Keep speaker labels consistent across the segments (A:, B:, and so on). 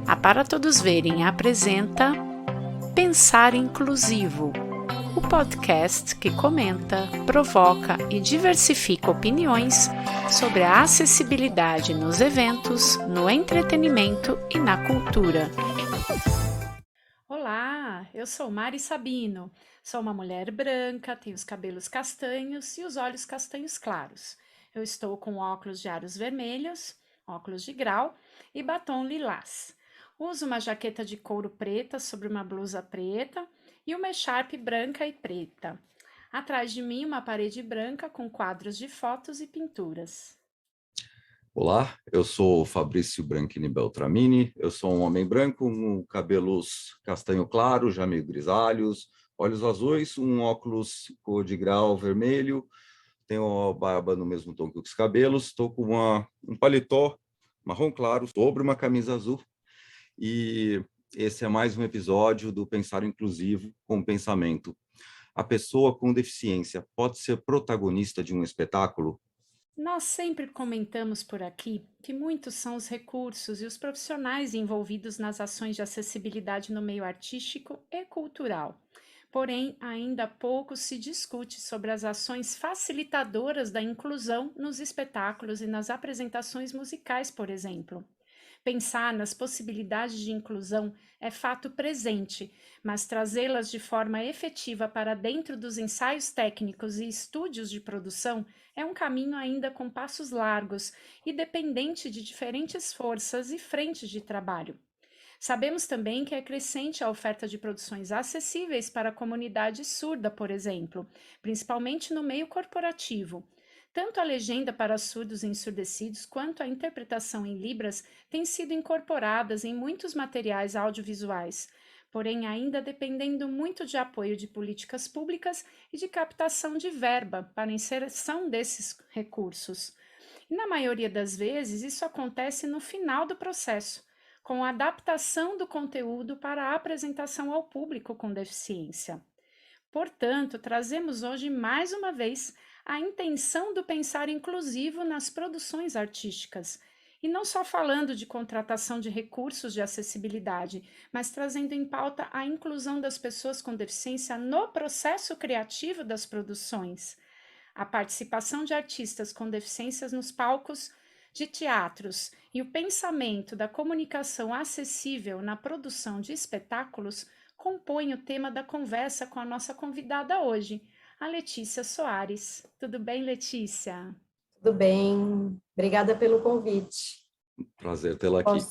A: A Para Todos Verem apresenta Pensar Inclusivo, o podcast que comenta, provoca e diversifica opiniões sobre a acessibilidade nos eventos, no entretenimento e na cultura. Olá, eu sou Mari Sabino, sou uma mulher branca, tenho os cabelos castanhos e os olhos castanhos claros. Eu estou com óculos de aros vermelhos, óculos de grau e batom lilás. Uso uma jaqueta de couro preta sobre uma blusa preta e uma echarpe branca e preta. Atrás de mim, uma parede branca com quadros de fotos e pinturas.
B: Olá, eu sou Fabrício Branchini Beltramini, eu sou um homem branco com cabelos castanho claro, já meio grisalhos, olhos azuis, um óculos cor de grau vermelho, tenho a barba no mesmo tom que os cabelos, estou com um paletó marrom claro sobre uma camisa azul e esse é mais um episódio do Pensar Inclusivo com Pensamento. A pessoa com deficiência pode ser protagonista de um espetáculo?
A: Nós sempre comentamos por aqui que muitos são os recursos e os profissionais envolvidos nas ações de acessibilidade no meio artístico e cultural. Porém, ainda pouco se discute sobre as ações facilitadoras da inclusão nos espetáculos e nas apresentações musicais, por exemplo. Pensar nas possibilidades de inclusão é fato presente, mas trazê-las de forma efetiva para dentro dos ensaios técnicos e estúdios de produção é um caminho ainda com passos largos e dependente de diferentes forças e frentes de trabalho. Sabemos também que é crescente a oferta de produções acessíveis para a comunidade surda, por exemplo, principalmente no meio corporativo. Tanto a legenda para surdos e ensurdecidos quanto a interpretação em Libras têm sido incorporadas em muitos materiais audiovisuais, porém ainda dependendo muito de apoio de políticas públicas e de captação de verba para a inserção desses recursos. E na maioria das vezes, isso acontece no final do processo, com a adaptação do conteúdo para a apresentação ao público com deficiência. Portanto, trazemos hoje mais uma vez a intenção do pensar inclusivo nas produções artísticas. E não só falando de contratação de recursos de acessibilidade, mas trazendo em pauta a inclusão das pessoas com deficiência no processo criativo das produções. A participação de artistas com deficiências nos palcos de teatros e o pensamento da comunicação acessível na produção de espetáculos compõe o tema da conversa com a nossa convidada hoje, a Letícia Soares. Tudo bem, Letícia?
C: Tudo bem, obrigada pelo convite.
B: Prazer tê-la aqui.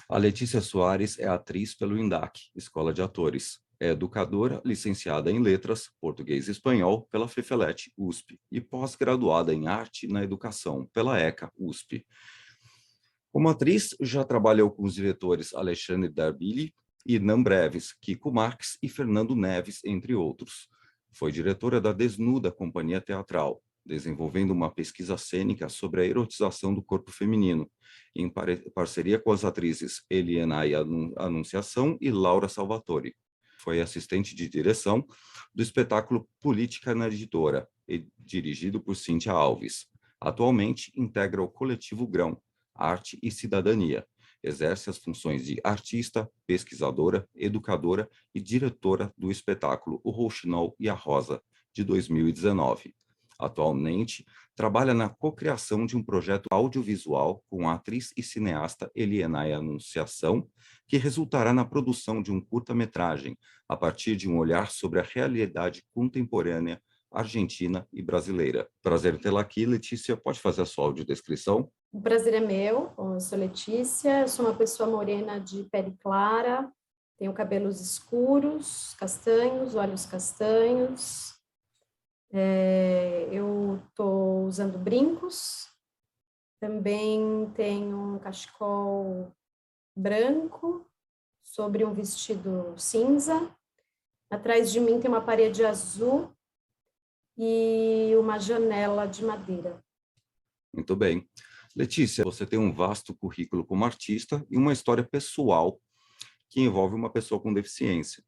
B: A Letícia Soares é atriz pelo INDAC, Escola de Atores. É educadora, licenciada em Letras, Português e Espanhol pela FEFELET, USP, e pós-graduada em Arte na Educação pela ECA, USP. Como atriz, já trabalhou com os diretores Alexandre Darbili e Nan Breves, Kiko Marques e Fernando Neves, entre outros. Foi diretora da Desnuda Companhia Teatral, desenvolvendo uma pesquisa cênica sobre a erotização do corpo feminino, em parceria com as atrizes Eliana Anunciação e Laura Salvatore. Foi assistente de direção do espetáculo Política na Editora, dirigido por Cíntia Alves. Atualmente, integra o coletivo Grão, Arte e Cidadania. Exerce as funções de artista, pesquisadora, educadora e diretora do espetáculo O Rouxinol e a Rosa, de 2019. Atualmente, trabalha na cocriação de um projeto audiovisual com a atriz e cineasta Eliana Anunciação, que resultará na produção de um curta-metragem, a partir de um olhar sobre a realidade contemporânea argentina e brasileira. Prazer tê-la aqui, Letícia. Pode fazer a sua audiodescrição?
C: O prazer é meu, eu sou Letícia, eu sou uma pessoa morena de pele clara, tenho cabelos escuros, castanhos, olhos castanhos. Eu estou usando brincos, também tenho um cachecol branco sobre um vestido cinza. Atrás de mim tem uma parede azul e uma janela de madeira.
B: Muito bem. Letícia, você tem um vasto currículo como artista e uma história pessoal que envolve uma pessoa com deficiência.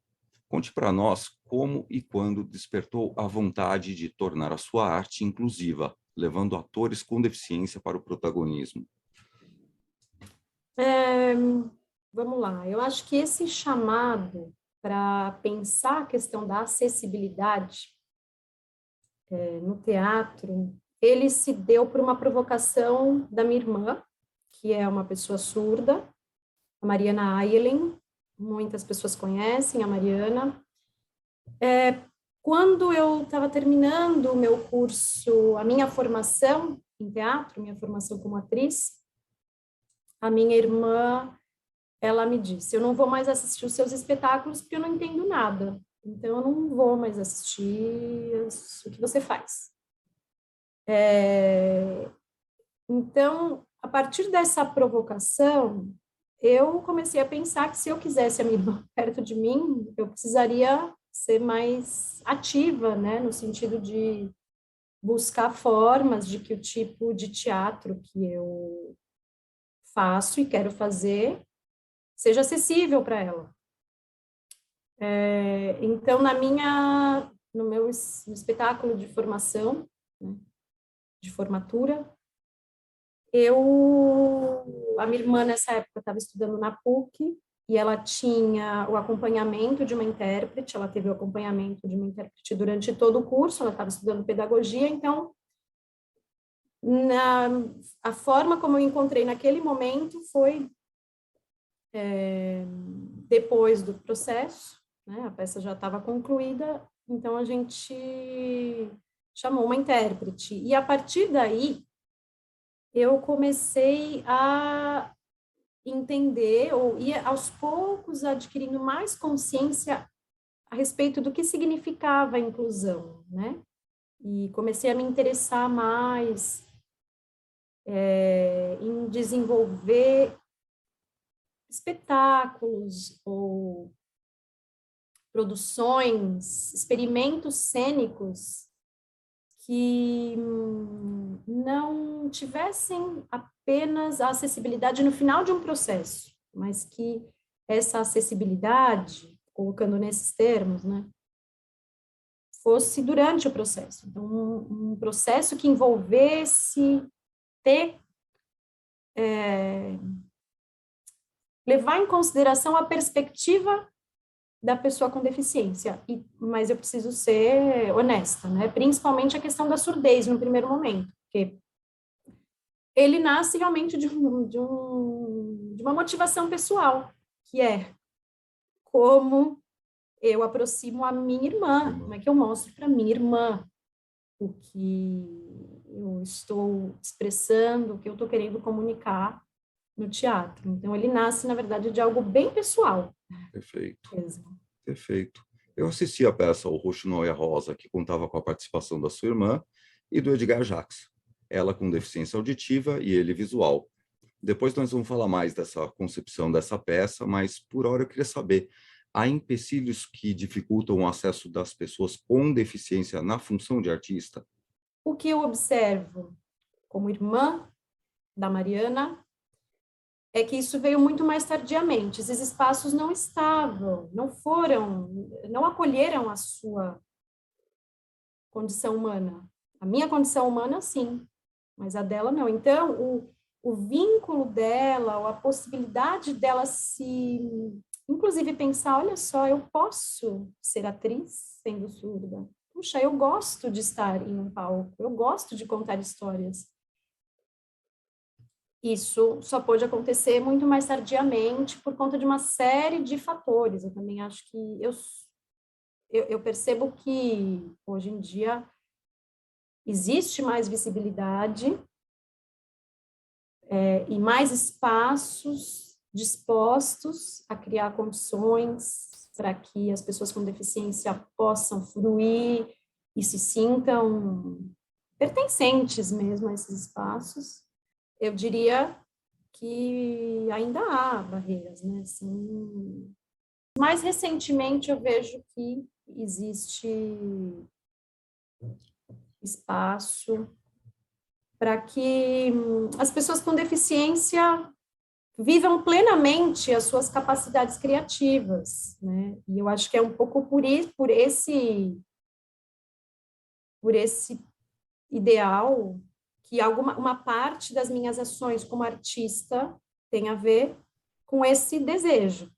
B: Conte para nós como e quando despertou a vontade de tornar a sua arte inclusiva, levando atores com deficiência para o protagonismo.
C: Vamos lá, eu acho que esse chamado para pensar a questão da acessibilidade no teatro, ele se deu por uma provocação da minha irmã, que é uma pessoa surda, a Mariana Ayelen, muitas pessoas conhecem a Mariana. Quando eu estava terminando o meu curso, a minha formação em teatro, minha formação como atriz, a minha irmã, ela me disse, eu não vou mais assistir os seus espetáculos porque eu não entendo nada, então eu não vou mais assistir o que você faz. Então, a partir dessa provocação, eu comecei a pensar que se eu quisesse a minha irmã perto de mim, eu precisaria ser mais ativa, né, no sentido de buscar formas de que o tipo de teatro que eu faço e quero fazer seja acessível para ela. Então, no meu espetáculo de formação, né, de formatura, a minha irmã nessa época estava estudando na PUC e ela tinha o acompanhamento de uma intérprete, ela teve o acompanhamento de uma intérprete durante todo o curso, ela estava estudando pedagogia, então a forma como eu encontrei naquele momento foi depois do processo, né, a peça já estava concluída, então a gente chamou uma intérprete, e a partir daí eu comecei a entender, ou ir aos poucos adquirindo mais consciência a respeito do que significava a inclusão, né? E comecei a me interessar mais em desenvolver espetáculos ou produções, experimentos cênicos que não tivessem apenas a acessibilidade no final de um processo, mas que essa acessibilidade, colocando nesses termos, né, fosse durante o processo. Então, um processo que envolvesse levar em consideração a perspectiva da pessoa com deficiência, mas eu preciso ser honesta, né? Principalmente a questão da surdez no primeiro momento, porque ele nasce realmente de uma motivação pessoal, que é como eu aproximo a minha irmã, como é que eu mostro para minha irmã o que eu estou expressando, o que eu estou querendo comunicar no teatro. Então, ele nasce, na verdade, de algo bem pessoal.
B: Perfeito.
C: Mesmo.
B: Perfeito. Eu assisti a peça O Rouxinol Rosa, que contava com a participação da sua irmã e do Edgar Jacques, ela com deficiência auditiva e ele visual. Depois nós vamos falar mais dessa concepção dessa peça, mas por hora eu queria saber, há empecilhos que dificultam o acesso das pessoas com deficiência na função de artista?
C: O que eu observo como irmã da Mariana é que isso veio muito mais tardiamente. Esses espaços não estavam, não acolheram a sua condição humana. A minha condição humana, sim, mas a dela não. Então, o vínculo dela, ou a possibilidade dela inclusive pensar, olha só, eu posso ser atriz sendo surda. Puxa, eu gosto de estar em um palco, eu gosto de contar histórias. Isso só pôde acontecer muito mais tardiamente por conta de uma série de fatores. Eu também acho que eu percebo que hoje em dia existe mais visibilidade e mais espaços dispostos a criar condições para que as pessoas com deficiência possam fruir e se sintam pertencentes mesmo a esses espaços. Eu diria que ainda há barreiras, né? Assim, mais recentemente eu vejo que existe espaço para que as pessoas com deficiência vivam plenamente as suas capacidades criativas, né? E eu acho que é um pouco por esse ideal que uma parte das minhas ações como artista tem a ver com esse desejo,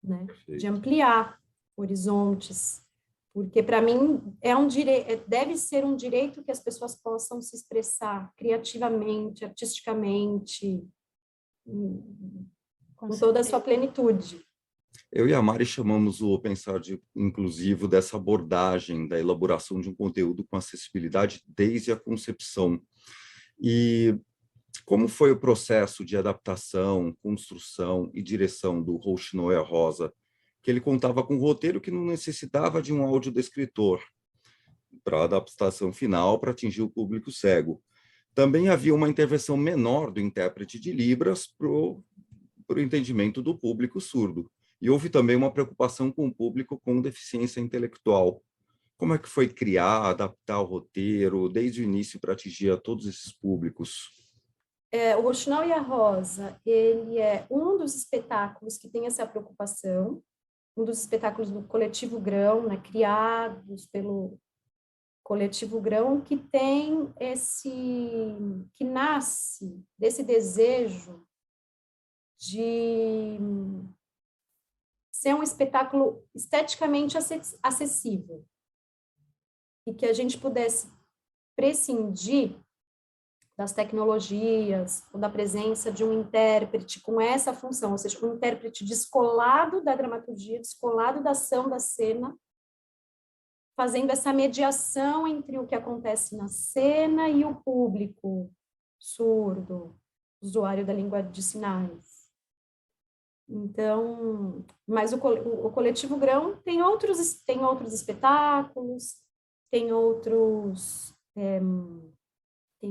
C: né, de
B: Perfeito.
C: ampliar horizontes, porque para mim é um direito, deve ser um direito que as pessoas possam se expressar criativamente, artisticamente, com toda a sua plenitude.
B: Eu e a Mari chamamos o Pensar Inclusivo dessa abordagem da elaboração de um conteúdo com acessibilidade desde a concepção. E como foi o processo de adaptação, construção e direção do Rouxinol e a Rosa, que ele contava com um roteiro que não necessitava de um audiodescritor para a adaptação final para atingir o público cego. Também havia uma intervenção menor do intérprete de Libras para o entendimento do público surdo. E houve também uma preocupação com o público com deficiência intelectual. Como é que foi criar, adaptar o roteiro desde o início para atingir a todos esses públicos?
C: O Rouxinol e a Rosa, ele é um dos espetáculos que tem essa preocupação, um dos espetáculos do Coletivo Grão, né, criados pelo Coletivo Grão, que tem que nasce desse desejo de ser um espetáculo esteticamente acessível e que a gente pudesse prescindir das tecnologias, ou da presença de um intérprete com essa função, ou seja, um intérprete descolado da dramaturgia, descolado da ação da cena, fazendo essa mediação entre o que acontece na cena e o público surdo, usuário da língua de sinais. Então, mas o Coletivo Grão tem outros espetáculos, tem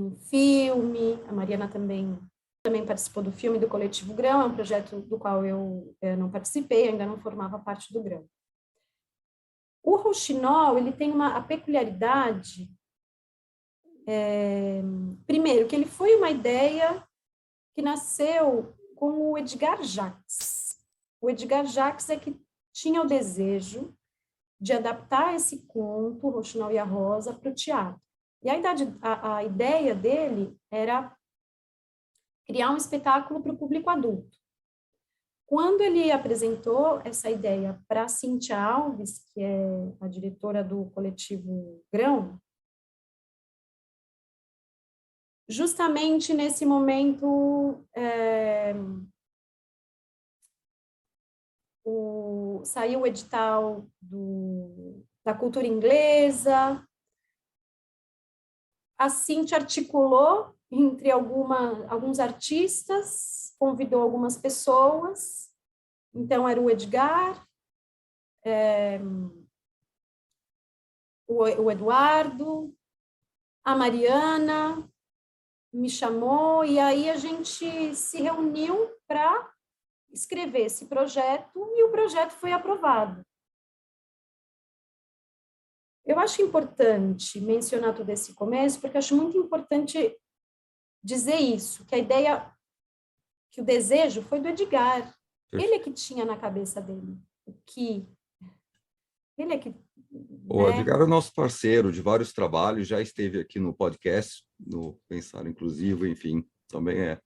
C: um filme, a Mariana também participou do filme do Coletivo Grão, é um projeto do qual eu não participei, ainda não formava parte do Grão. O Rouxinol, ele tem a peculiaridade, primeiro, que ele foi uma ideia que nasceu com o Edgar Jacques. O Edgar Jacques é que tinha o desejo de adaptar esse conto, o Rouxinol e a Rosa, para o teatro. E a ideia dele era criar um espetáculo para o público adulto. Quando ele apresentou essa ideia para a Cíntia Alves, que é a diretora do Coletivo Grão, justamente nesse momento saiu o edital da cultura inglesa, a Cíntia articulou entre alguns artistas, convidou algumas pessoas, então era o Edgar, o Eduardo, a Mariana me chamou, e aí a gente se reuniu para escrever esse projeto, e o projeto foi aprovado. Eu acho importante mencionar todo esse começo, porque acho muito importante dizer isso, que a ideia, que o desejo foi do Edgar. Ele é que tinha na cabeça dele ele é que...
B: O Edgar é nosso parceiro de vários trabalhos, já esteve aqui no podcast, no Pensar Inclusivo, enfim, também é.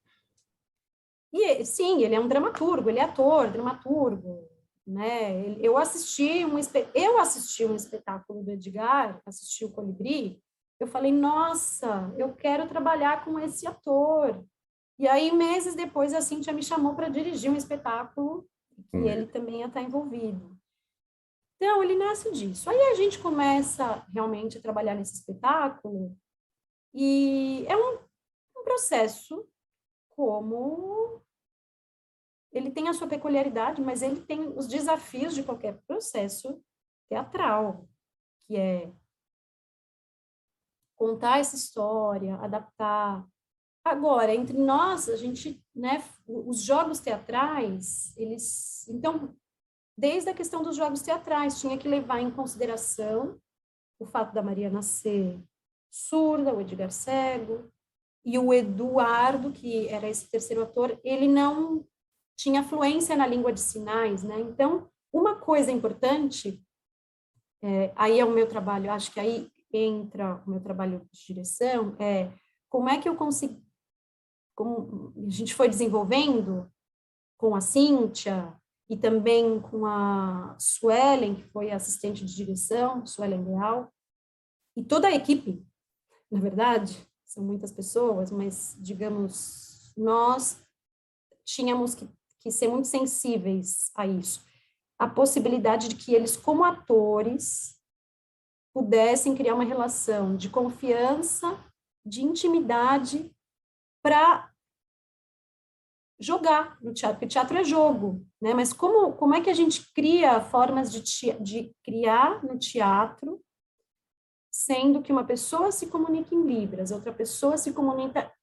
C: E, sim, ele é um dramaturgo, ele é ator, dramaturgo, né? Eu assisti um espetáculo do Edgar, assisti o Colibri, eu falei, nossa, eu quero trabalhar com esse ator. E aí, meses depois, a Cíntia me chamou para dirigir um espetáculo que ele também ia estar envolvido. Então, ele nasce disso. Aí a gente começa realmente a trabalhar nesse espetáculo, e é um processo como... Ele tem a sua peculiaridade, mas ele tem os desafios de qualquer processo teatral, que é contar essa história, adaptar. Agora, entre nós, a gente, né, os jogos teatrais, eles... Então, desde a questão dos jogos teatrais, tinha que levar em consideração o fato da Mariana ser surda, o Edgar cego, e o Eduardo, que era esse terceiro ator, ele não tinha fluência na língua de sinais, né? Então, uma coisa importante, aí é o meu trabalho, acho que aí entra o meu trabalho de direção, como é que eu consigo, como a gente foi desenvolvendo com a Cíntia e também com a Suelen, que foi assistente de direção, Suelen Leal, e toda a equipe, na verdade, são muitas pessoas, mas, digamos, nós tínhamos que ser muito sensíveis a isso. A possibilidade de que eles, como atores, pudessem criar uma relação de confiança, de intimidade, para jogar no teatro, porque teatro é jogo, né? Mas como é que a gente cria formas de criar no teatro, sendo que uma pessoa se comunica em Libras, outra pessoa se comunica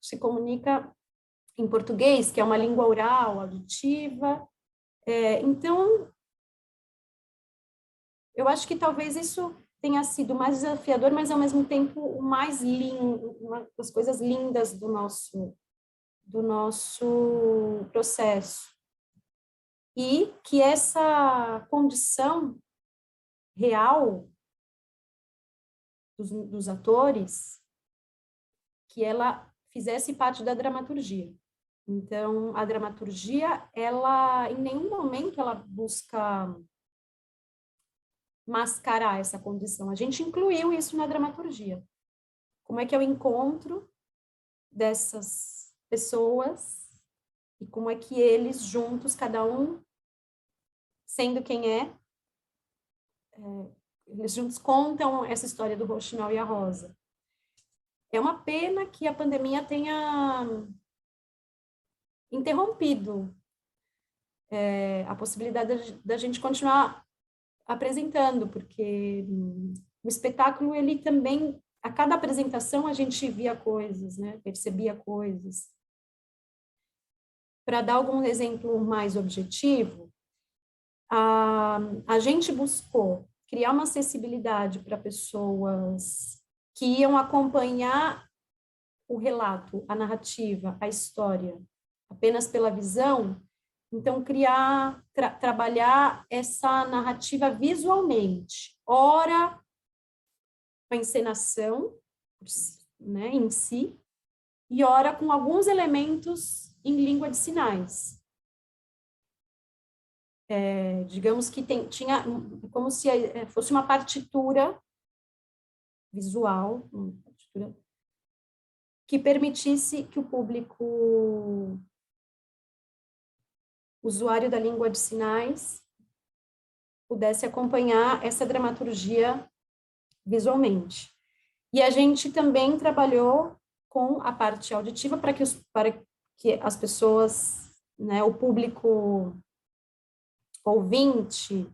C: em português, que é uma língua oral, auditiva. Então, eu acho que talvez isso tenha sido mais desafiador, mas ao mesmo tempo o mais lindo, uma das coisas lindas do nosso processo. E que essa condição real dos atores, que ela fizesse parte da dramaturgia. Então, a dramaturgia, ela, em nenhum momento, ela busca mascarar essa condição. A gente incluiu isso na dramaturgia. Como é que é o encontro dessas pessoas e como é que eles juntos, cada um sendo quem eles juntos contam essa história do Rouxinol e a Rosa. É uma pena que a pandemia tenha interrompido a possibilidade da gente continuar apresentando, porque o espetáculo, ele também, a cada apresentação a gente via coisas, né? Percebia coisas. Para dar algum exemplo mais objetivo, a gente buscou criar uma acessibilidade para pessoas que iam acompanhar o relato, a narrativa, a história, apenas pela visão. Então, trabalhar essa narrativa visualmente, ora a encenação, né, em si, e ora com alguns elementos em língua de sinais. Digamos que tinha como se fosse uma partitura visual, uma partitura que permitisse que o público usuário da língua de sinais pudesse acompanhar essa dramaturgia visualmente. E a gente também trabalhou com a parte auditiva para que as pessoas, né, o público ouvinte,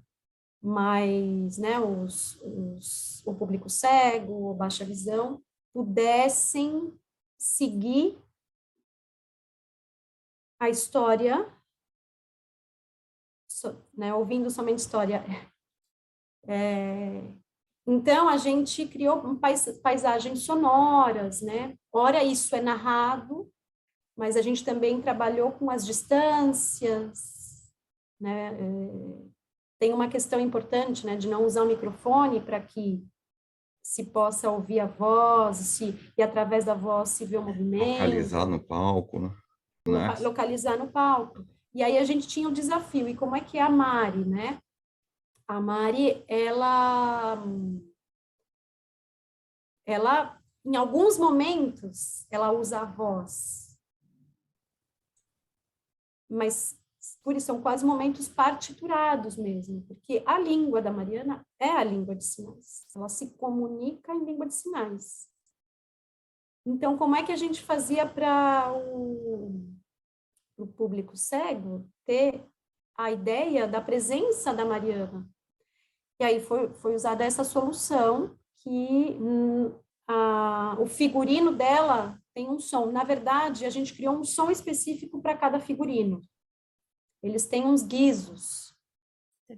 C: mas, né, o público cego, ou baixa visão, pudessem seguir a história, né, ouvindo somente história. Então, a gente criou paisagens sonoras, né? Ora, isso é narrado, mas a gente também trabalhou com as distâncias, né? Tem uma questão importante, né, de não usar o microfone para que se possa ouvir a voz, e através da voz se vê o movimento.
B: Localizar no palco, né?
C: Localizar no palco. E aí a gente tinha o desafio, e como é que é a Mari, né? A Mari, ela, em alguns momentos, ela usa a voz, mas por isso são quase momentos partiturados mesmo, porque a língua da Mariana é a língua de sinais, ela se comunica em língua de sinais. Então, como é que a gente fazia para o público cego ter a ideia da presença da Mariana? E aí foi usada essa solução que o figurino dela tem um som. Na verdade, a gente criou um som específico para cada figurino. Eles têm uns guizos.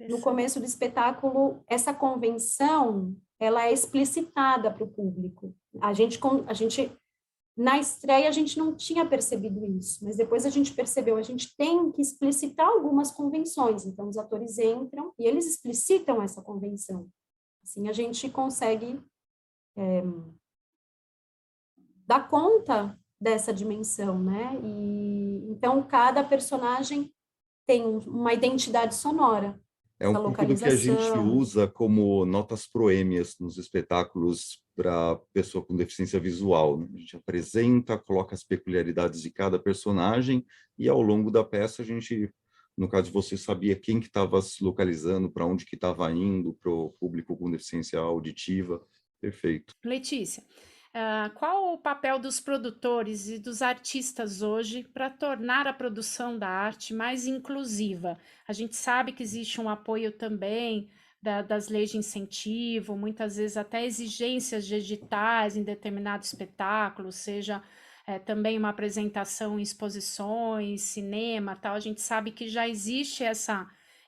C: No começo do espetáculo, essa convenção, ela é explicitada para o público. A gente, na estreia, a gente não tinha percebido isso, mas depois a gente percebeu, a gente tem que explicitar algumas convenções. Então, os atores entram e eles explicitam essa convenção. Assim, a gente consegue dar conta dessa dimensão, né? E então, cada personagem tem uma identidade sonora.
B: É um
C: Essa
B: pouco do que a gente
C: localização.
B: usa como notas proêmias nos espetáculos para pessoa com deficiência visual, né? A gente apresenta, coloca as peculiaridades de cada personagem e ao longo da peça a gente, no caso de você, sabia quem que estava se localizando, para onde que estava indo, para o público com deficiência auditiva. Perfeito.
A: Letícia, qual o papel dos produtores e dos artistas hoje para tornar a produção da arte mais inclusiva? A gente sabe que existe um apoio também das leis de incentivo, muitas vezes até exigências de editais em determinado espetáculo, seja também uma apresentação em exposições, cinema, tal. A gente sabe que já existe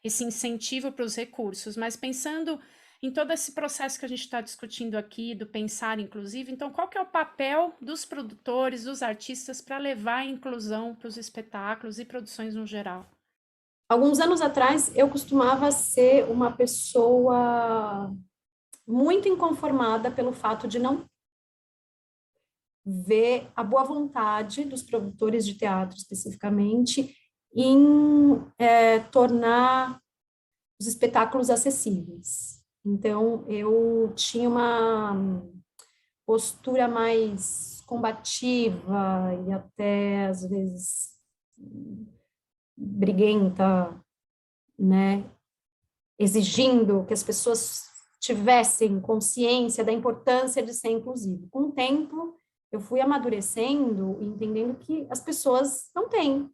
A: esse incentivo para os recursos, mas pensando em todo esse processo que a gente está discutindo aqui, do pensar inclusivo, então qual que é o papel dos produtores, dos artistas para levar a inclusão para os espetáculos e produções no geral?
C: Alguns anos atrás, eu costumava ser uma pessoa muito inconformada pelo fato de não ver a boa vontade dos produtores de teatro, especificamente, em tornar os espetáculos acessíveis. Então, eu tinha uma postura mais combativa e até, às vezes, briguenta, né? Exigindo que as pessoas tivessem consciência da importância de ser inclusivo. Com o tempo, eu fui amadurecendo e entendendo que as pessoas não têm.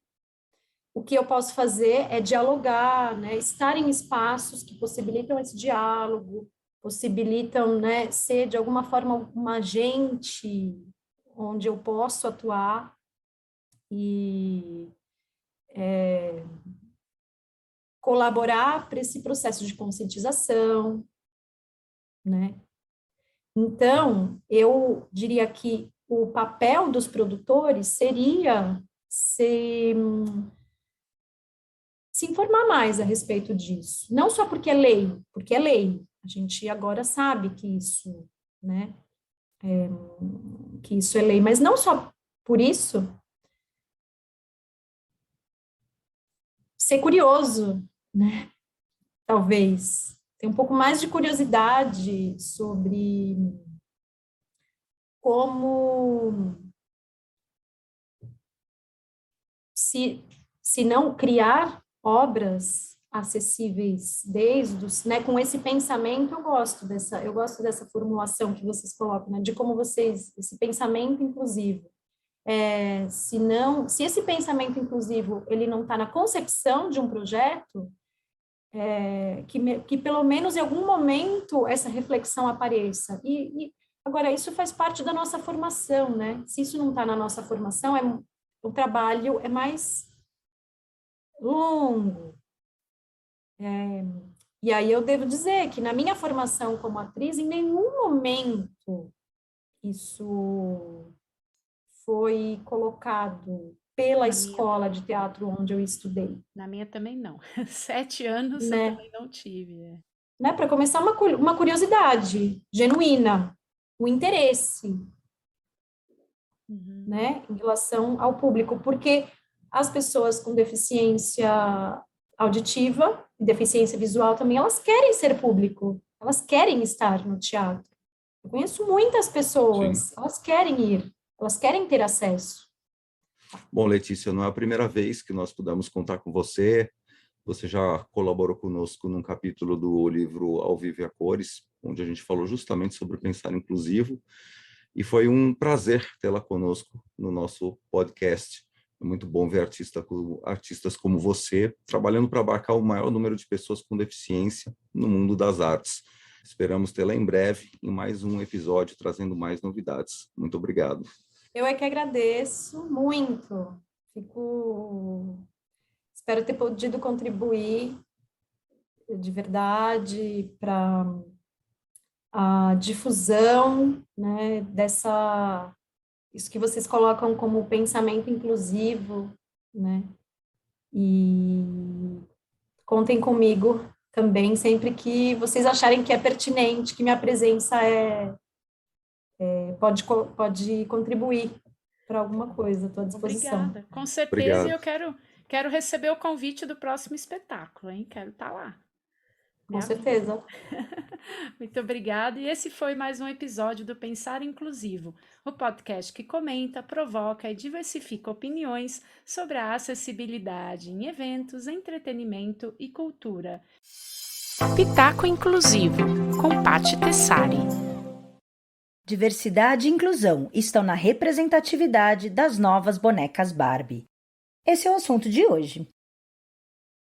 C: O que eu posso fazer é dialogar, né, estar em espaços que possibilitam esse diálogo, possibilitam, né, ser de alguma forma um agente onde eu posso atuar e colaborar para esse processo de conscientização, né? Então, eu diria que o papel dos produtores seria se informar mais a respeito disso. Não só porque é lei. A gente agora sabe que isso, né, que isso é lei, mas não só por isso, ser curioso, né, talvez. Ter um pouco mais de curiosidade sobre como se não criar obras acessíveis desde os, né, com esse pensamento eu gosto dessa formulação que vocês colocam, né, de como vocês, esse pensamento inclusivo, se esse pensamento inclusivo ele não está na concepção de um projeto, que pelo menos em algum momento essa reflexão apareça. E agora isso faz parte da nossa formação, né? Se isso não está na nossa formação, o trabalho é mais longo. E aí eu devo dizer que na minha formação como atriz, em nenhum momento isso foi colocado pela
A: Na minha,
C: escola de teatro onde eu estudei,
A: na minha também não. 7 anos eu
C: né?
A: também não tive.
C: Né? Para começar, uma curiosidade genuína, o interesse,
A: Uhum.
C: né, em relação ao público, porque as pessoas com deficiência auditiva e deficiência visual também, elas querem ser público, elas querem estar no teatro. Eu conheço muitas
B: Sim.
C: pessoas, elas querem ir, elas querem ter acesso.
B: Bom, Letícia, não é a primeira vez que nós pudemos contar com você. Você já colaborou conosco num capítulo do livro Ao Vivo e a Cores, onde a gente falou justamente sobre o pensar inclusivo, e foi um prazer tê-la conosco no nosso podcast. É muito bom ver artistas como você trabalhando para abarcar o maior número de pessoas com deficiência no mundo das artes. Esperamos tê-la em breve em mais um episódio, trazendo mais novidades. Muito obrigado.
C: Eu é que agradeço muito. Espero ter podido contribuir de verdade para a difusão, né, isso que vocês colocam como pensamento inclusivo, né, e contem comigo também, sempre que vocês acharem que é pertinente, que minha presença pode contribuir para alguma coisa, estou à disposição.
A: Obrigada. Com certeza,
B: Obrigado.
A: eu Quero receber o convite do próximo espetáculo, hein? Quero estar lá.
C: Com certeza.
A: Muito obrigada. E esse foi mais um episódio do Pensar Inclusivo, o podcast que comenta, provoca e diversifica opiniões sobre a acessibilidade em eventos, entretenimento e cultura. Pitaco Inclusivo, com Paty Tessari.
D: Diversidade e inclusão estão na representatividade das novas bonecas Barbie. Esse é o assunto de hoje.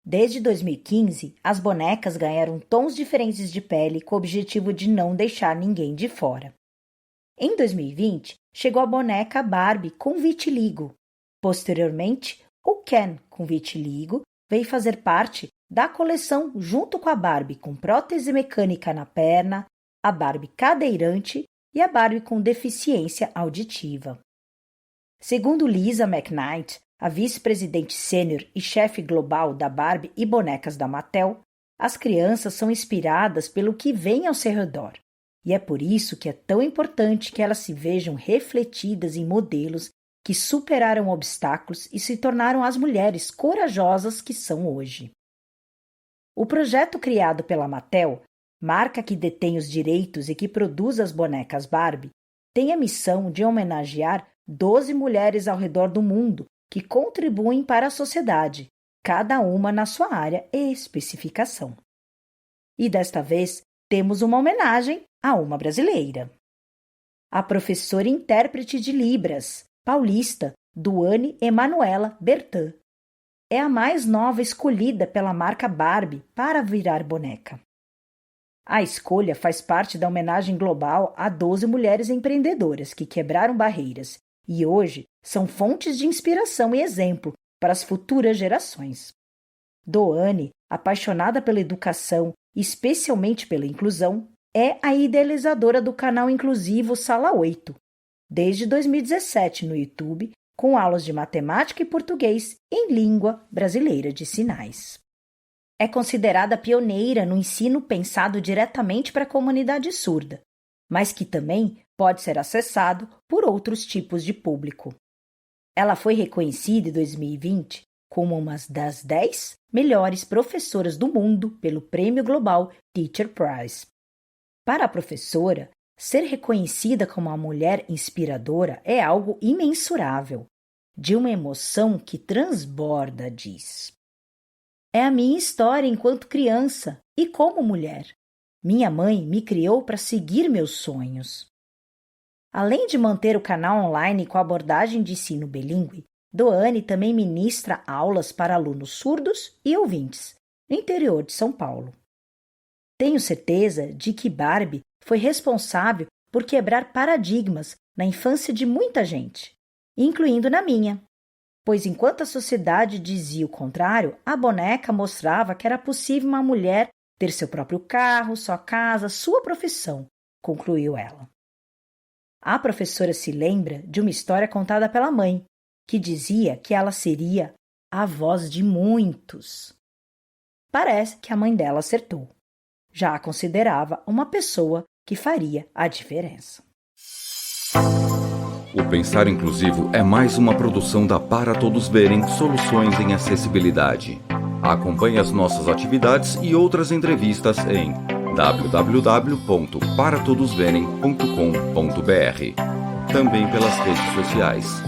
D: Desde 2015, as bonecas ganharam tons diferentes de pele com o objetivo de não deixar ninguém de fora. Em 2020, chegou a boneca Barbie com vitiligo. Posteriormente, o Ken com vitiligo veio fazer parte da coleção junto com a Barbie com prótese mecânica na perna, a Barbie cadeirante e a Barbie com deficiência auditiva. Segundo Lisa McKnight, a vice-presidente sênior e chefe global da Barbie e bonecas da Mattel, as crianças são inspiradas pelo que vem ao seu redor, e é por isso que é tão importante que elas se vejam refletidas em modelos que superaram obstáculos e se tornaram as mulheres corajosas que são hoje. O projeto criado pela Mattel, marca que detém os direitos e que produz as bonecas Barbie, tem a missão de homenagear 12 mulheres ao redor do mundo que contribuem para a sociedade, cada uma na sua área e especificação. E desta vez temos uma homenagem a uma brasileira. A professora e intérprete de Libras, paulista, Duane Emanuela Bertan, é a mais nova escolhida pela marca Barbie para virar boneca. A escolha faz parte da homenagem global a 12 mulheres empreendedoras que quebraram barreiras e hoje são fontes de inspiração e exemplo para as futuras gerações. Doane, apaixonada pela educação e especialmente pela inclusão, é a idealizadora do canal inclusivo Sala 8, desde 2017 no YouTube, com aulas de matemática e português em língua brasileira de sinais. É considerada pioneira no ensino pensado diretamente para a comunidade surda, mas que também pode ser acessado por outros tipos de público. Ela foi reconhecida em 2020 como uma das 10 melhores professoras do mundo pelo Prêmio Global Teacher Prize. Para a professora, ser reconhecida como uma mulher inspiradora é algo imensurável, de uma emoção que transborda, diz. É a minha história enquanto criança e como mulher. Minha mãe me criou para seguir meus sonhos. Além de manter o canal online com abordagem de ensino bilíngue, Doane também ministra aulas para alunos surdos e ouvintes, no interior de São Paulo. Tenho certeza de que Barbie foi responsável por quebrar paradigmas na infância de muita gente, incluindo na minha, pois enquanto a sociedade dizia o contrário, a boneca mostrava que era possível uma mulher ter seu próprio carro, sua casa, sua profissão, concluiu ela. A professora se lembra de uma história contada pela mãe, que dizia que ela seria a voz de muitos. Parece que a mãe dela acertou. Já a considerava uma pessoa que faria a diferença.
B: O Pensar Inclusivo é mais uma produção da Para Todos Verem Soluções em Acessibilidade. Acompanhe as nossas atividades e outras entrevistas em www.paratodosverem.com.br. Também pelas redes sociais.